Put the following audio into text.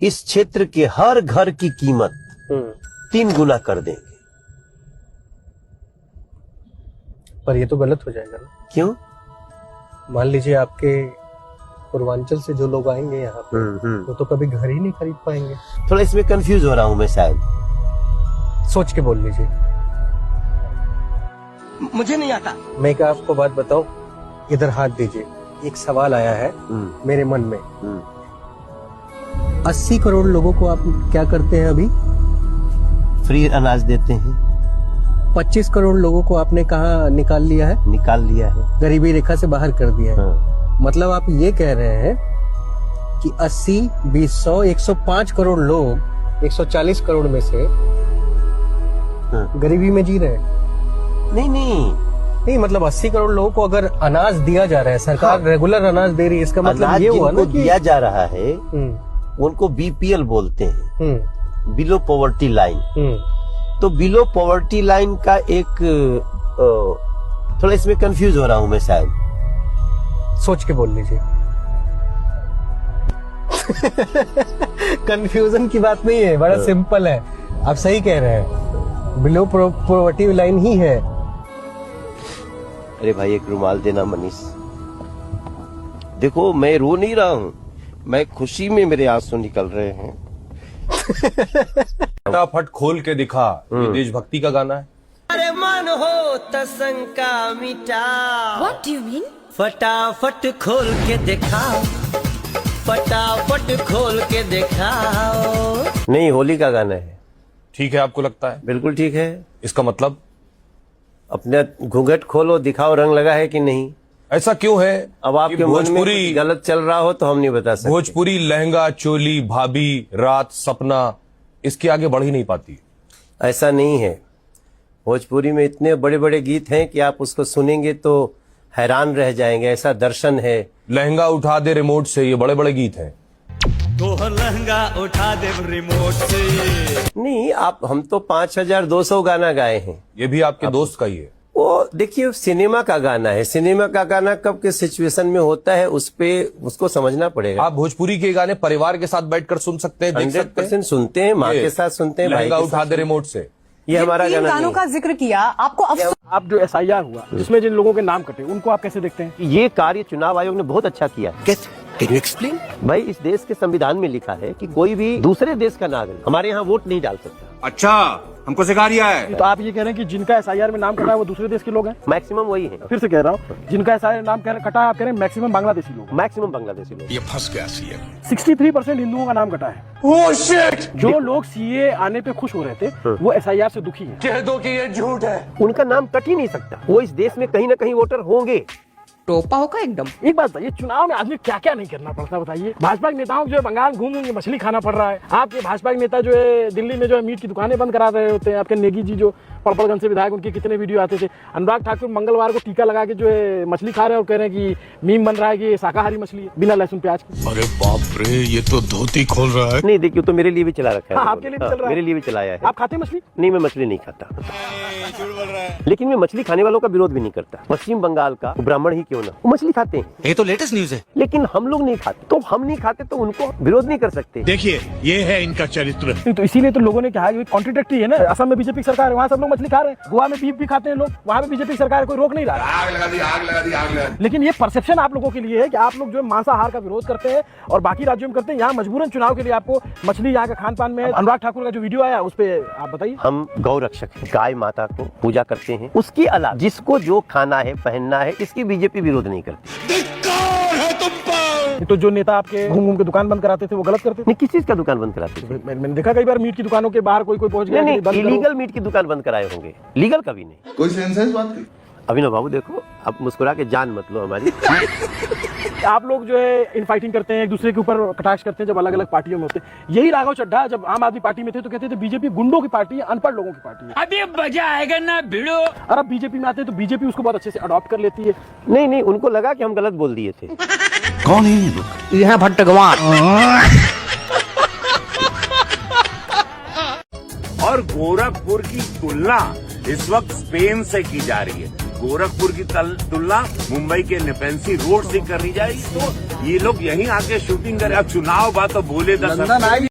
इस क्षेत्र के हर घर की कीमत 3 गुना कर देंगे। पर ये तो गलत हो जाएगा ना। क्यों? मान लीजिए आपके पूर्वांचल से जो लोग आएंगे यहाँ पे वो तो कभी घर ही नहीं खरीद पाएंगे। थोड़ा इसमें कंफ्यूज हो रहा हूं मैं शायद। सोच के बोल लीजिए। मुझे नहीं आता। मैं एक आपको बात बताऊं, इधर हाथ दीजिए। एक सवाल आया है मेरे मन में। 80 करोड़ लोगों को आप क्या करते हैं अभी? फ्री अनाज देते हैं। 25 करोड़ लोगों को आपने कहाँ निकाल लिया है? निकाल लिया है, गरीबी रेखा से बाहर कर दिया है। हाँ। मतलब आप ये कह रहे हैं कि 80, 20, 100, 105 करोड़ लोग 140 करोड़ में से गरीबी में जी रहे हैं। नहीं, मतलब 80 करोड़ लोगों को अगर अनाज दिया जा रहा है, सरकार रेगुलर अनाज दे रही है, इसका मतलब ये हुआ ना कि दिया जा रहा है उनको बीपीएल बोलते हैं, बिलो पॉवर्टी लाइन। तो बिलो पॉवर्टी लाइन का एक थोड़ा इसमें कंफ्यूज हो रहा हूं मैं शायद। सोच के बोल लीजिए। कंफ्यूजन की बात नहीं है, बड़ा सिंपल है। आप सही कह रहे हैं, बिलो पॉवर्टी लाइन ही है। अरे भाई एक रुमाल देना मनीष। देखो मैं रो नहीं रहा हूँ, मैं खुशी में मेरे आंसू निकल रहे हैं। फटाफट खोल के दिखा, ये देशभक्ति का गाना है। अरे मन हो तसंका मिटा। What do you mean? फटाफट खोल के दिखाओ, फटाफट खोल के दिखाओ। नहीं, होली का गाना है। ठीक है, आपको लगता है? बिल्कुल ठीक है। इसका मतलब अपने घूंघट खोलो, दिखाओ रंग लगा है कि नहीं। ऐसा क्यों है? अब आपके मन में कुछ गलत चल रहा हो तो हम नहीं बता सकते। भोजपुरी लहंगा, चोली, भाभी, रात, सपना, इसके आगे बढ़ ही नहीं पाती। ऐसा नहीं है। भोजपुरी में इतने बड़े बड़े गीत हैं कि आप उसको सुनेंगे तो हैरान रह जाएंगे, ऐसा दर्शन है। लहंगा उठा दे रिमोट से, ये बड़े बड़े गीत हैं। तो लहंगा उठा दे रिमोट से। नहीं, हम तो 5200 गाना गाए हैं। ये भी आपके दोस्त का ही है। वो देखिए सिनेमा का गाना है। सिनेमा का गाना कब किस सिचुएशन में होता है उसको समझना पड़ेगा। आप भोजपुरी के गाने परिवार के साथ बैठकर सुन सकते हैं, देख सकते हैं। 100% सुनते हैं, माँ के साथ सुनते हैं, भाई लहंगा के उठा साथ। दे रिमोट से, ये हमारा गाना गानों का जिक्र किया, आपको आप जो SIR हुआ जिसमें जिन लोगों के नाम कटे उनको आप कैसे देखते हैं? ये कार्य चुनाव आयोग ने बहुत अच्छा किया है। कैसे? Can you explain? भाई इस देश के संविधान में लिखा है कि कोई भी दूसरे देश का नागरिक हमारे यहाँ वोट नहीं डाल सकता। अच्छा, हमको सिखा रिया है। तो आप ये कह रहे हैं कि जिनका SIR में नाम कटा है वो दूसरे देश के लोग हैं? मैक्सिमम वही है। फिर से कह रहा हूँ, जिनका SIR नाम कटा है आप कह रहे हैं मैक्सिमम बांग्लादेशी लोग। मैक्सिमम बांग्लादेशी लोग। ये फंस गया सीएम। 63% हिंदुओं का नाम कटा है। जो लोग CA आने पे खुश हो रहे थे वो SIR से दुखी है। कह दो कि ये झूठ है। उनका नाम कट ही नहीं सकता। वो इस देश में कहीं ना कहीं वोटर होंगे। टोपा होगा एकदम। एक बात बताइए, चुनाव में आदमी क्या क्या नहीं करना पड़ता बताइए? भाजपा के नेताओं को जो है बंगाल घूम घूम के मछली खाना पड़ रहा है। आपके भाजपा के नेता जो है दिल्ली में जो है मीट की दुकानें बंद करा रहे होते हैं। आपके नेगी जी जो पड़पड़गंज से विधायक, उनके कितने वीडियो आते थे। अनुराग ठाकुर मंगलवार को टीका लगा के जो है मछली खा रहे हैं और कह रहे हैं कि मीम बन रहा है कि ये शाकाहारी मछली है बिना लहसुन प्याज की। अरे बाप रे, ये तो धोती खोल रहा है। नहीं देखिए, तो मेरे लिए भी चला रखा है। हाँ, आपके लिए भी चल रहा है। मेरे लिए भी चलाया है। आप खाते मछली? नहीं, मैं मछली नहीं खाता। लेकिन मैं मछली खाने वालों का विरोध भी नहीं करता। पश्चिम बंगाल का ब्राह्मण ही क्यों ना, वो मछली खाते हैं। ये तो लेटेस्ट न्यूज है। लेकिन हम लोग नहीं खाते, तो हम नहीं खाते तो उनको विरोध नहीं कर सकते। देखिए, ये है इनका चरित्र। तो इसीलिए तो लोगों ने कहा कि कॉन्ट्रडिक्टरी है ना। असम में बीजेपी सरकार है, वहाँ सब लोग मछली खा रहे हैं। गोवा में बीफ भी खाते हैं लोग, वहाँ पे बीजेपी सरकार है, कोई रोक नहीं रहा। आग लगा दी। लेकिन ये परसेप्शन आप लोगों के लिए है कि आप लोग जो है मांसाहार का विरोध करते हैं और बाकी राज्यों में करते हैं। यहाँ मजबूरन चुनाव के लिए आपको मछली यहाँ का खान पान में है। अनुराग ठाकुर का जो वीडियो आया उस पर आप बताइए। हम गौ रक्षक हैं, गाय माता को पूजा करते हैं। उसके अलावा जिसको जो खाना है, पहनना है, इसकी बीजेपी विरोध नहीं करती। तो जो नेता आपके घूम घूम के दुकान बंद कराते थे वो गलत करते थे? नहीं, किस चीज का दुकान बंद कराते थे? मैंने देखा कई बार मीट की दुकानों के बाहर कोई पहुंच गया। नहीं, इलीगल मीट की दुकान बंद कराए होंगे, लीगल कभी नहीं। कोई सेंस है इस बात की? अभिनव बाबू देखो, आप मुस्कुरा के जान मत लो हमारी। आप लोग जो है इन फाइटिंग करते हैं, एक दूसरे के ऊपर कटाक्ष करते हैं जब अलग अलग पार्टियों में होते हैं। यही राघव चड्ढा जब आम आदमी पार्टी में थे तो कहते थे बीजेपी गुंडों की पार्टी है, अनपढ़ लोगों की पार्टी है। अभी मजा आएगा ना भिड़ो। और अब बीजेपी में आते हैं तो बीजेपी उसको बहुत अच्छे से अडॉप्ट कर लेती है। नहीं, उनको लगा कि हम गलत बोल दिए थे। कौन है ये लोग? यह भट्टगवान। और गोरखपुर की तुलना इस वक्त स्पेन से की जा रही है। गोरखपुर की तुलना मुंबई के नेपेंसी रोड से करी जाएगी। तो ये लोग यहीं आके शूटिंग करें। अब चुनाव बात तो बोले